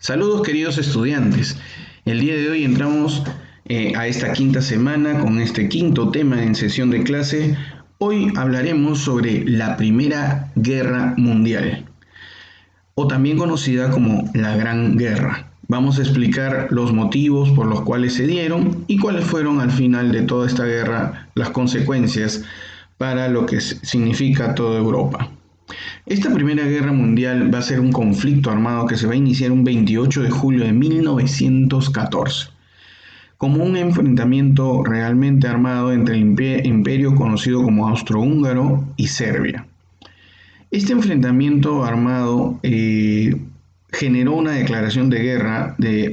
Saludos queridos estudiantes. El día de hoy entramos a esta quinta semana con este quinto tema en sesión de clase. Hoy hablaremos sobre la Primera Guerra Mundial, o también conocida como la Gran Guerra. Vamos a explicar los motivos por los cuales se dieron y cuáles fueron al final de toda esta guerra las consecuencias para lo que significa toda Europa. Esta Primera Guerra Mundial va a ser un conflicto armado que se va a iniciar un 28 de julio de 1914, como un enfrentamiento realmente armado entre el imperio conocido como Austrohúngaro y Serbia. Este enfrentamiento armado generó una declaración de guerra de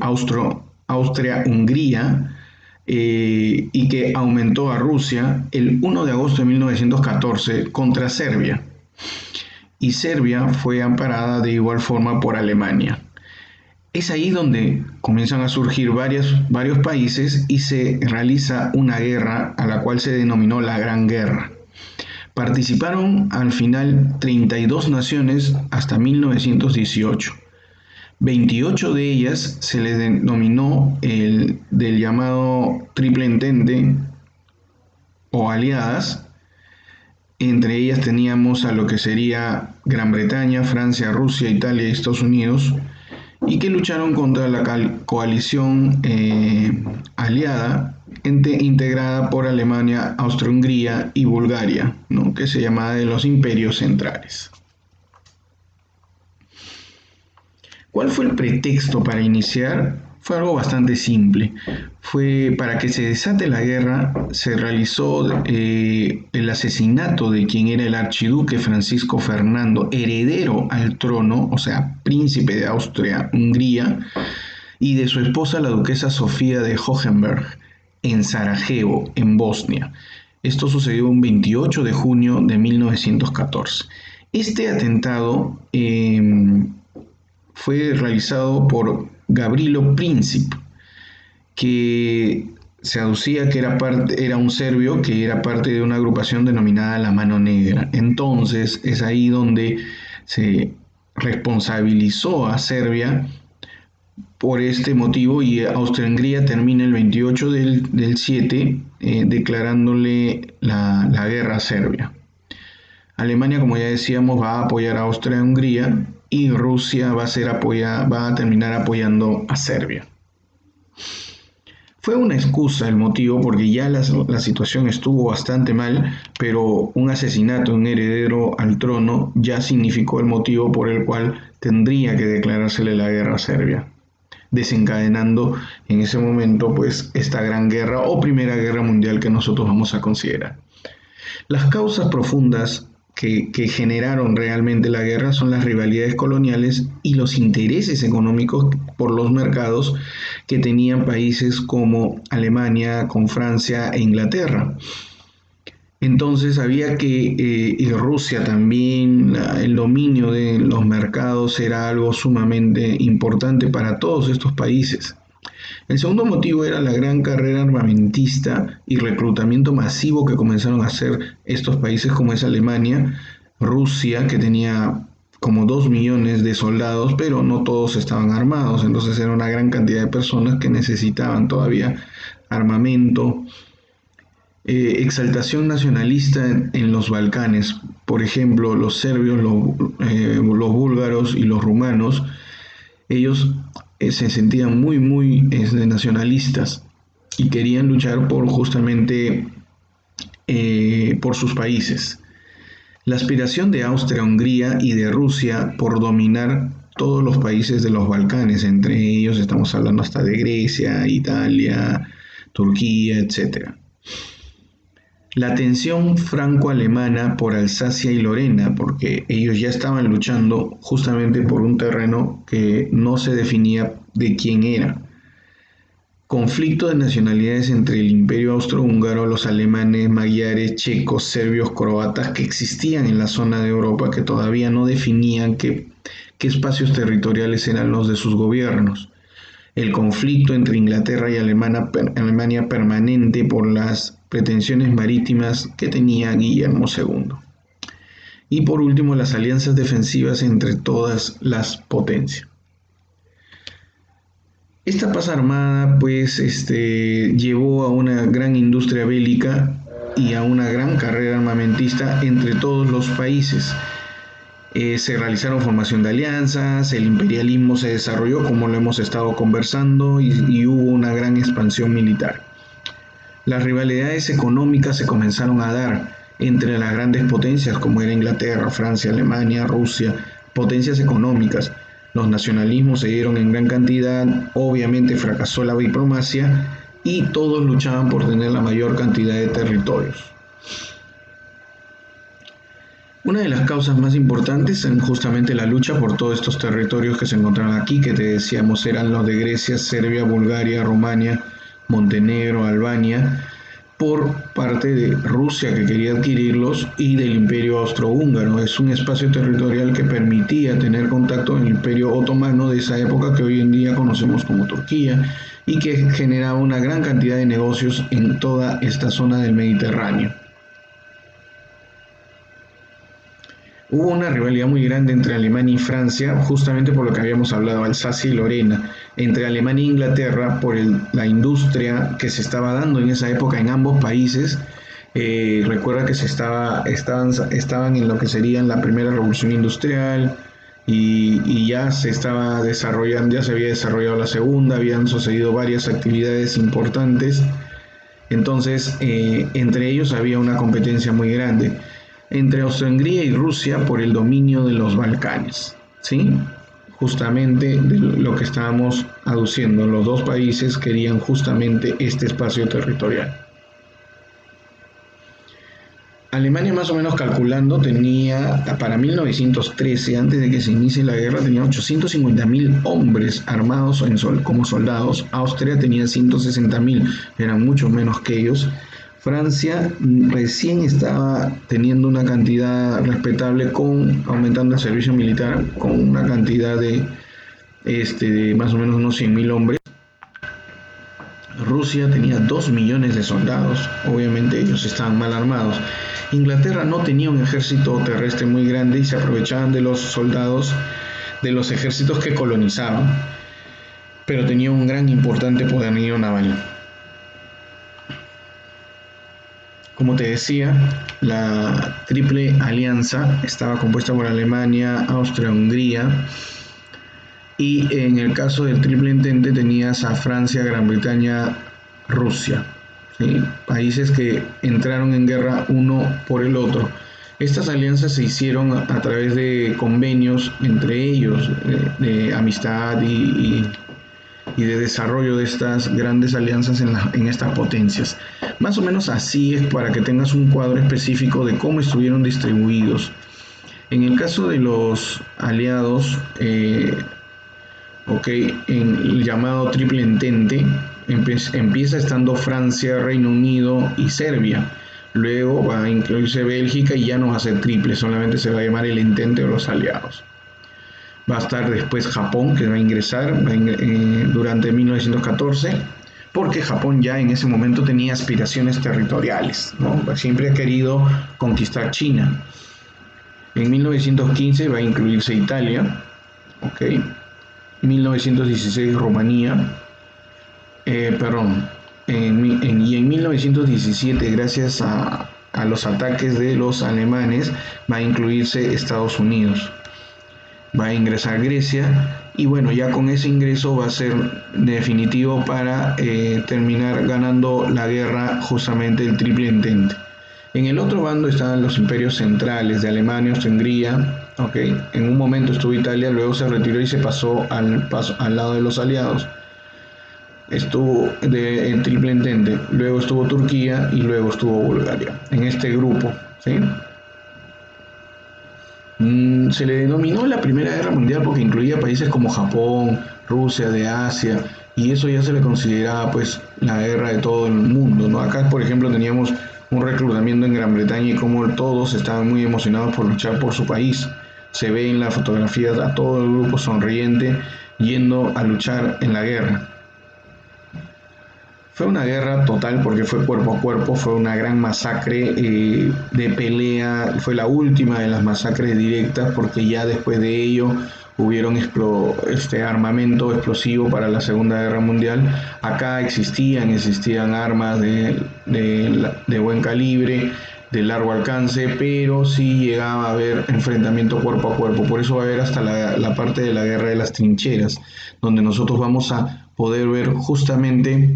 Austria-Hungría y que aumentó a Rusia el 1 de agosto de 1914 contra Serbia, y Serbia fue amparada de igual forma por Alemania. Es ahí donde comienzan a surgir varios países y se realiza una guerra a la cual se denominó la Gran Guerra. Participaron al final 32 naciones hasta 1918. 28 de ellas se les denominó del llamado Triple Entente o aliadas. Entre ellas teníamos a lo que sería Gran Bretaña, Francia, Rusia, Italia y Estados Unidos, y que lucharon contra la coalición aliada integrada por Alemania, Austria-Hungría y Bulgaria, ¿no?, que se llamaba de los imperios centrales. ¿Cuál fue el pretexto para iniciar? Fue algo bastante simple. Fue para que se desate la guerra, se realizó el asesinato de quien era el archiduque Francisco Fernando, heredero al trono, o sea, príncipe de Austria-Hungría, y de su esposa la duquesa Sofía de Hohenberg, en Sarajevo, en Bosnia. Esto sucedió un 28 de junio de 1914. Este atentado fue realizado por Gavrilo Princip, que se aducía que era un serbio que era parte de una agrupación denominada la Mano Negra. Entonces es ahí donde se responsabilizó a Serbia por este motivo, y Austria-Hungría termina el 28 del 7 declarándole la guerra a Serbia. Alemania, como ya decíamos, va a apoyar a Austria-Hungría y Rusia va a terminar apoyando a Serbia. Fue una excusa el motivo porque ya la situación estuvo bastante mal, pero un asesinato de un heredero al trono ya significó el motivo por el cual tendría que declarársele la guerra a Serbia, desencadenando en ese momento pues esta gran guerra o Primera Guerra Mundial que nosotros vamos a considerar. Las causas profundas que generaron realmente la guerra son las rivalidades coloniales y los intereses económicos por los mercados que tenían países como Alemania con Francia e Inglaterra. Entonces había que, y Rusia también, el dominio de los mercados era algo sumamente importante para todos estos países. El segundo motivo era la gran carrera armamentista y reclutamiento masivo que comenzaron a hacer estos países como es Alemania, Rusia, que tenía como 2 millones de soldados, pero no todos estaban armados, entonces era una gran cantidad de personas que necesitaban todavía armamento. Exaltación nacionalista en los Balcanes, por ejemplo, los serbios, los búlgaros y los rumanos, ellos se sentían muy nacionalistas y querían luchar por justamente por sus países. La aspiración de Austria-Hungría y de Rusia por dominar todos los países de los Balcanes, entre ellos estamos hablando hasta de Grecia, Italia, Turquía, etc. La tensión franco-alemana por Alsacia y Lorena, porque ellos ya estaban luchando justamente por un terreno que no se definía de quién era. Conflicto de nacionalidades entre el Imperio Austrohúngaro, los alemanes, magyares, checos, serbios, croatas que existían en la zona de Europa, que todavía no definían qué espacios territoriales eran los de sus gobiernos. El conflicto entre Inglaterra y Alemania permanente por las pretensiones marítimas que tenía Guillermo II. Y por último, las alianzas defensivas entre todas las potencias. Esta paz armada pues llevó a una gran industria bélica y a una gran carrera armamentista entre todos los países. Se realizaron formación de alianzas, el imperialismo se desarrolló como lo hemos estado conversando y hubo una gran expansión militar. Las rivalidades económicas se comenzaron a dar entre las grandes potencias como era Inglaterra, Francia, Alemania, Rusia, potencias económicas. Los nacionalismos se dieron en gran cantidad, obviamente fracasó la diplomacia y todos luchaban por tener la mayor cantidad de territorios. Una de las causas más importantes es justamente la lucha por todos estos territorios que se encontraban aquí, que te decíamos eran los de Grecia, Serbia, Bulgaria, Rumania, Montenegro, Albania, por parte de Rusia que quería adquirirlos y del Imperio Austrohúngaro. Es un espacio territorial que permitía tener contacto con el Imperio Otomano de esa época que hoy en día conocemos como Turquía y que generaba una gran cantidad de negocios en toda esta zona del Mediterráneo. Hubo una rivalidad muy grande entre Alemania y Francia, justamente por lo que habíamos hablado, Alsacia y Lorena, entre Alemania e Inglaterra por la industria que se estaba dando en esa época en ambos países. Recuerda que estaban en lo que sería la primera revolución industrial y ya se estaba desarrollando, ya se había desarrollado la segunda, habían sucedido varias actividades importantes, entonces entre ellos había una competencia muy grande entre Austria-Hungría y Rusia por el dominio de los Balcanes, ¿sí? Justamente de lo que estábamos aduciendo, los dos países querían justamente este espacio territorial. Alemania, más o menos calculando, tenía para 1913, antes de que se inicie la guerra, tenía 850.000 hombres armados como soldados. Austria tenía 160.000, eran mucho menos que ellos. Francia recién estaba teniendo una cantidad respetable aumentando el servicio militar con una cantidad de más o menos unos 100.000 hombres. Rusia tenía 2 millones de soldados, obviamente ellos estaban mal armados. Inglaterra no tenía un ejército terrestre muy grande y se aprovechaban de los soldados de los ejércitos que colonizaban, pero tenía un gran importante poderío naval. Como te decía, la Triple Alianza estaba compuesta por Alemania, Austria, Hungría, y en el caso del Triple Entente tenías a Francia, Gran Bretaña, Rusia, ¿sí? Países que entraron en guerra uno por el otro. Estas alianzas se hicieron a través de convenios entre ellos, de amistad y de desarrollo de estas grandes alianzas en estas potencias. Más o menos así es para que tengas un cuadro específico de cómo estuvieron distribuidos. En el caso de los aliados, en el llamado Triple Entente, empieza estando Francia, Reino Unido y Serbia. Luego va a incluirse Bélgica y ya no va a ser triple, solamente se va a llamar el Entente o los aliados. Va a estar después Japón, que va a ingresar durante 1914, porque Japón ya en ese momento tenía aspiraciones territoriales, ¿no? Siempre ha querido conquistar China. En 1915 va a incluirse Italia, ¿ok? 1916 Rumanía, y en 1917, gracias a los ataques de los alemanes, va a incluirse Estados Unidos. Va a ingresar Grecia y bueno, ya con ese ingreso va a ser definitivo para terminar ganando la guerra justamente el Triple Entente. En el otro bando estaban los imperios centrales de Alemania, Austria-Hungría, ¿okay? En un momento estuvo Italia, luego se retiró y se pasó al lado de los aliados. Estuvo el Triple Entente, luego estuvo Turquía y luego estuvo Bulgaria, en este grupo, ¿sí? Se le denominó la Primera Guerra Mundial porque incluía países como Japón, Rusia, de Asia, y eso ya se le consideraba pues la guerra de todo el mundo, ¿no? Acá, por ejemplo, teníamos un reclutamiento en Gran Bretaña y como todos estaban muy emocionados por luchar por su país. Se ve en las fotografías a todo el grupo sonriente yendo a luchar en la guerra. Fue una guerra total porque fue cuerpo a cuerpo, fue una gran masacre de pelea, fue la última de las masacres directas porque ya después de ello hubieron armamento explosivo para la Segunda Guerra Mundial. Acá existían armas de buen calibre, de largo alcance, pero sí llegaba a haber enfrentamiento cuerpo a cuerpo. Por eso va a haber hasta la parte de la guerra de las trincheras, donde nosotros vamos a poder ver justamente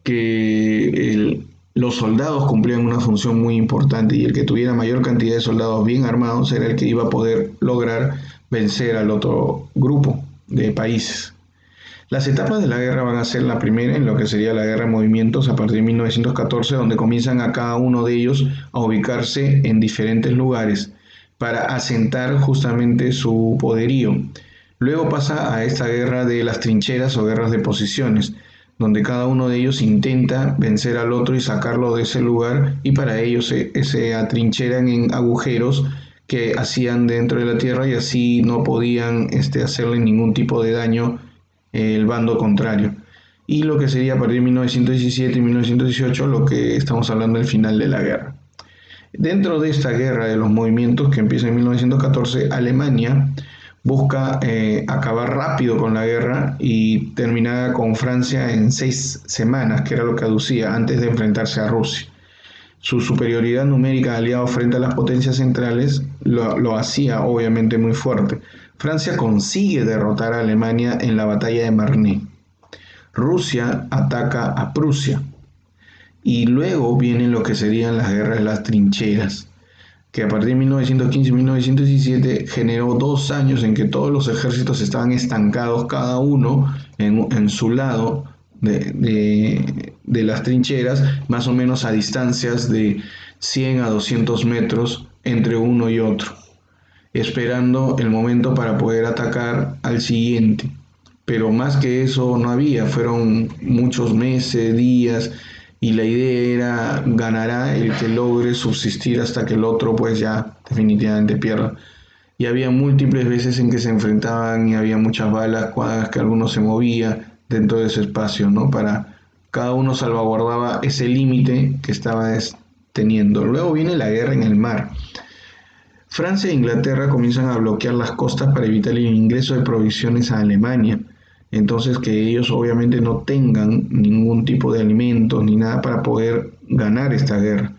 que los soldados cumplían una función muy importante y el que tuviera mayor cantidad de soldados bien armados era el que iba a poder lograr vencer al otro grupo de países. Las etapas de la guerra van a ser la primera en lo que sería la guerra de movimientos a partir de 1914, donde comienzan a cada uno de ellos a ubicarse en diferentes lugares para asentar justamente su poderío. Luego pasa a esta guerra de las trincheras o guerras de posiciones, donde cada uno de ellos intenta vencer al otro y sacarlo de ese lugar, y para ello se atrincheran en agujeros que hacían dentro de la tierra y así no podían hacerle ningún tipo de daño el bando contrario. Y lo que sería a partir de 1917 y 1918 lo que estamos hablando del final de la guerra. Dentro de esta guerra de los movimientos que empieza en 1914, Alemania busca acabar rápido con la guerra y terminar con Francia en 6 semanas, que era lo que aducía antes de enfrentarse a Rusia. Su superioridad numérica de aliados frente a las potencias centrales lo hacía obviamente muy fuerte. Francia consigue derrotar a Alemania en la batalla de Marne. Rusia ataca a Prusia. Y luego vienen lo que serían las guerras de las trincheras, que a partir de 1915 y 1917 generó 2 años en que todos los ejércitos estaban estancados, cada uno en su lado de las trincheras, más o menos a distancias de 100 a 200 metros entre uno y otro, esperando el momento para poder atacar al siguiente. Pero más que eso no había, fueron muchos meses, días, y la idea era ganará el que logre subsistir hasta que el otro pues ya definitivamente pierda. Y había múltiples veces en que se enfrentaban y había muchas balas, cuadras que alguno se movía dentro de ese espacio, ¿no? Para cada uno salvaguardaba ese límite que estaba teniendo. Luego viene la guerra en el mar. Francia e Inglaterra comienzan a bloquear las costas para evitar el ingreso de provisiones a Alemania. Entonces que ellos obviamente no tengan ningún tipo de alimentos ni nada para poder ganar esta guerra.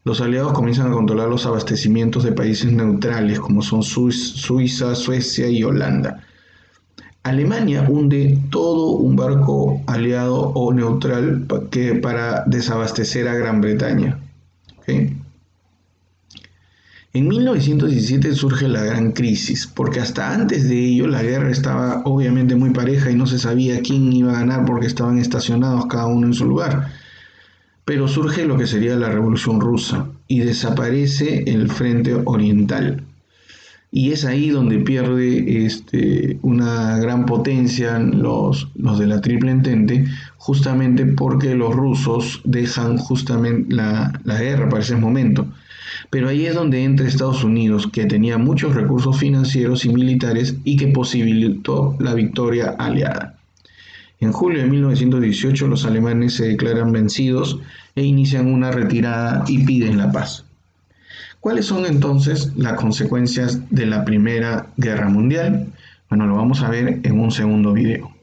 Los aliados comienzan a controlar los abastecimientos de países neutrales como son Suiza, Suecia y Holanda. Alemania hunde todo un barco aliado o neutral para desabastecer a Gran Bretaña. ¿Okay? En 1917 surge la gran crisis, porque hasta antes de ello la guerra estaba obviamente muy pareja y no se sabía quién iba a ganar porque estaban estacionados cada uno en su lugar. Pero surge lo que sería la Revolución Rusa y desaparece el frente oriental. Y es ahí donde pierde una gran potencia los de la Triple Entente, justamente porque los rusos dejan justamente la guerra para ese momento. Pero ahí es donde entra Estados Unidos, que tenía muchos recursos financieros y militares y que posibilitó la victoria aliada. En julio de 1918 los alemanes se declaran vencidos e inician una retirada y piden la paz. ¿Cuáles son entonces las consecuencias de la Primera Guerra Mundial? Bueno, lo vamos a ver en un segundo video.